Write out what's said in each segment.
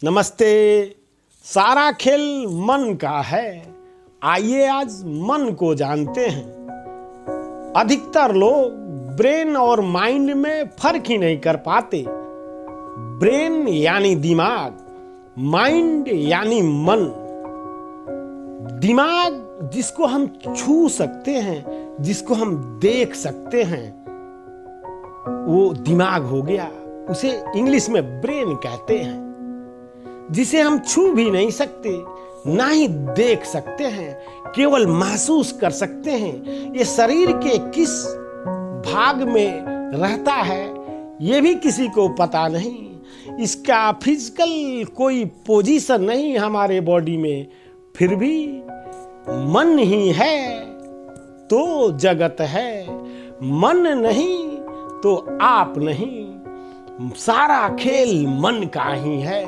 नमस्ते। सारा खेल मन का है। आइए आज मन को जानते हैं। अधिकतर लोग ब्रेन और माइंड में फर्क ही नहीं कर पाते। ब्रेन यानी दिमाग, माइंड यानी मन। दिमाग जिसको हम छू सकते हैं, जिसको हम देख सकते हैं, वो दिमाग हो गया। उसे इंग्लिश में ब्रेन कहते हैं। जिसे हम छू भी नहीं सकते, ना ही देख सकते हैं, केवल महसूस कर सकते हैं। ये शरीर के किस भाग में रहता है ये भी किसी को पता नहीं। इसका फिजिकल कोई पोजीशन नहीं हमारे बॉडी में, फिर भी मन ही है तो जगत है। मन नहीं तो आप नहीं। सारा खेल मन का ही है।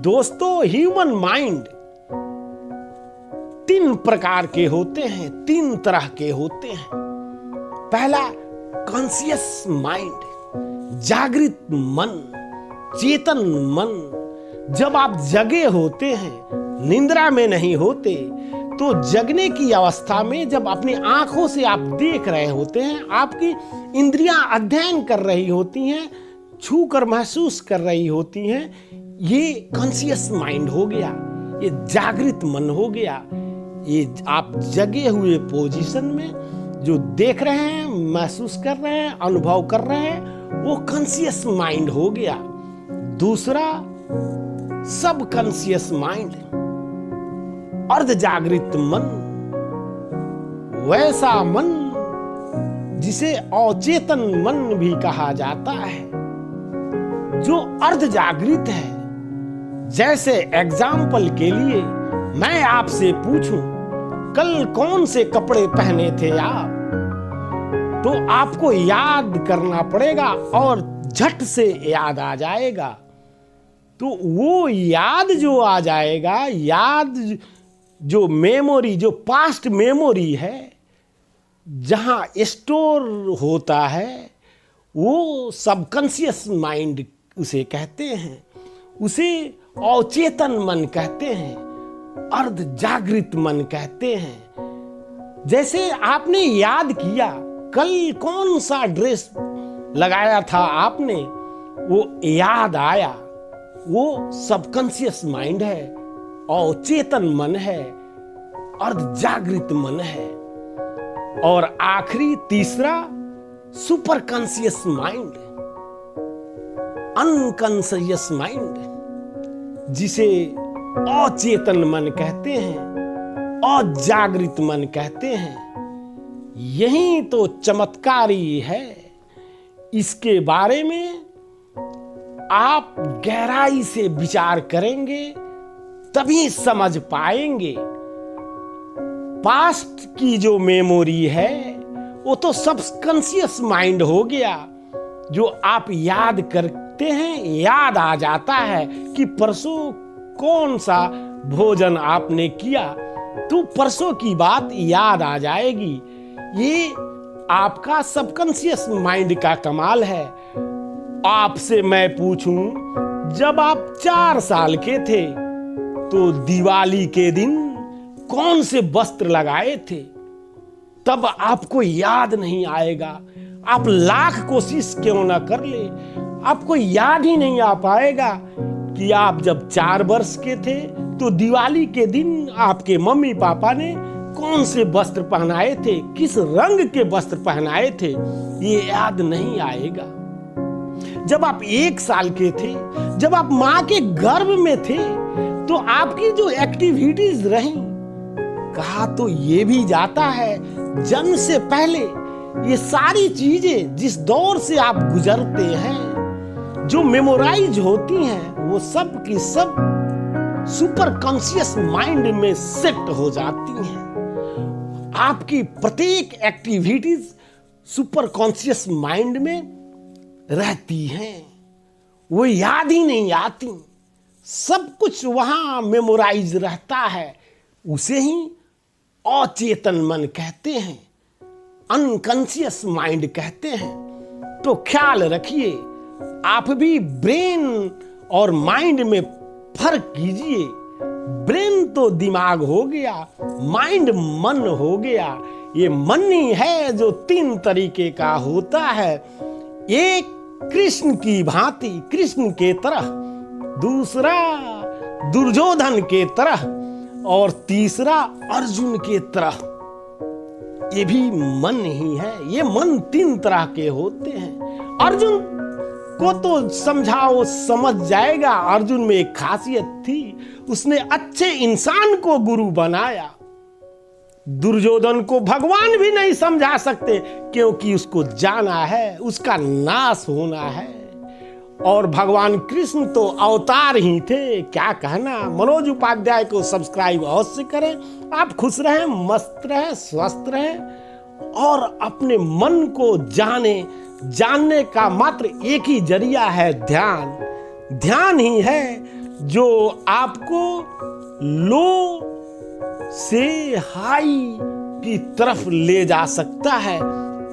दोस्तों, ह्यूमन माइंड 3 प्रकार के होते हैं, 3 तरह के होते हैं। पहला कॉन्शियस माइंड, जागृत मन, चेतन मन। जब आप जगे होते हैं, निंद्रा में नहीं होते, तो जगने की अवस्था में जब अपनी आंखों से आप देख रहे होते हैं, आपकी इंद्रियां अध्ययन कर रही होती हैं, छू कर महसूस कर रही होती हैं, ये कॉन्शियस माइंड हो गया, ये जागृत मन हो गया। ये आप जगे हुए पोजीशन में जो देख रहे हैं, महसूस कर रहे हैं, अनुभव कर रहे हैं, वो कॉन्शियस माइंड हो गया। दूसरा सब कॉन्शियस माइंड, अर्ध जागृत मन, वैसा मन जिसे अचेतन मन भी कहा जाता है, जो अर्ध जागृत है। जैसे एग्जाम्पल के लिए मैं आपसे पूछूं, कल कौन से कपड़े पहने थे आप, तो आपको याद करना पड़ेगा और झट से याद आ जाएगा। तो वो याद जो आ जाएगा, याद जो मेमोरी, जो पास्ट मेमोरी है, जहां स्टोर होता है, वो सबकॉन्शियस माइंड उसे कहते हैं। उसे अचेतन मन कहते हैं, अर्ध जागृत मन कहते हैं। जैसे आपने याद किया कल कौन सा ड्रेस लगाया था आपने, वो याद आया, वो सबकॉन्शियस माइंड है, अचेतन मन है, अर्ध जागृत मन है। और आखिरी तीसरा super conscious mind, unconscious mind, जिसे अचेतन मन कहते हैं, अजागृत मन कहते हैं। यही तो चमत्कारी है। इसके बारे में आप गहराई से विचार करेंगे तभी समझ पाएंगे। पास्ट की जो मेमोरी है वो तो सबकॉन्शियस माइंड हो गया। जो आप याद करते हैं, याद आ जाता है कि परसों कौन सा भोजन आपने किया, तो परसों की बात याद आ जाएगी। ये आपका सबकॉन्शियस माइंड का कमाल है। आपसे मैं पूछूं, जब आप 4 साल के थे तो दिवाली के दिन कौन से वस्त्र लगाए थे, तब आपको याद नहीं आएगा। आप लाख कोशिश क्यों ना कर ले, आपको याद ही नहीं आ पाएगा कि आप जब 4 वर्ष के थे तो दिवाली के दिन आपके मम्मी पापा ने कौन से वस्त्र पहनाए थे, किस रंग के वस्त्र पहनाए थे, ये याद नहीं आएगा। जब आप 1 साल के थे, जब आप माँ के गर्भ में थे, तो आपकी जो एक्टिविटीज रही, कहा तो ये भी जाता है, जन्म से पहले ये सारी चीजें जिस दौर से आप गुजरते हैं, जो मेमोराइज होती हैं, वो सब की सब सुपर कॉन्शियस माइंड में सेट हो जाती हैं। आपकी प्रत्येक एक्टिविटीज सुपर कॉन्शियस माइंड में रहती हैं, वो याद ही नहीं आती। सब कुछ वहां मेमोराइज रहता है। उसे ही अचेतन मन कहते हैं, अनकॉन्शियस माइंड कहते हैं। तो ख्याल रखिए, आप भी ब्रेन और माइंड में फर्क कीजिए। ब्रेन तो दिमाग हो गया, माइंड मन हो गया। ये मन ही है जो 3 तरीके का होता है। एक कृष्ण की भांति, कृष्ण के तरह, दूसरा दुर्योधन के तरह, और तीसरा अर्जुन के तरह। ये भी मन ही है। ये मन 3 तरह के होते हैं। अर्जुन को तो समझाओ समझ जाएगा। अर्जुन में एक खासियत थी, उसने अच्छे इंसान को गुरु बनाया। दुर्योधन को भगवान भी नहीं समझा सकते, क्योंकि उसको जाना है, उसका नाश होना है। और भगवान कृष्ण तो अवतार ही थे, क्या कहना। मनोज उपाध्याय को सब्सक्राइब अवश्य करें। आप खुश रहें, मस्त रहें, स्वस्थ रहें, और अपने मन को जानने का मात्र एक ही जरिया है, ध्यान। ध्यान ही है जो आपको लो से हाई की तरफ ले जा सकता है,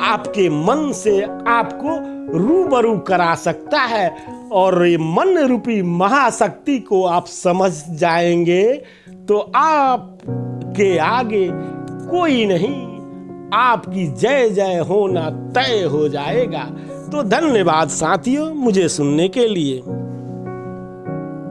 आपके मन से आपको रूबरू करा सकता है। और ये मन रूपी महाशक्ति को आप समझ जाएंगे तो आपके आगे कोई नहीं, आपकी जय जय होना तय हो जाएगा। तो धन्यवाद साथियों, मुझे सुनने के लिए।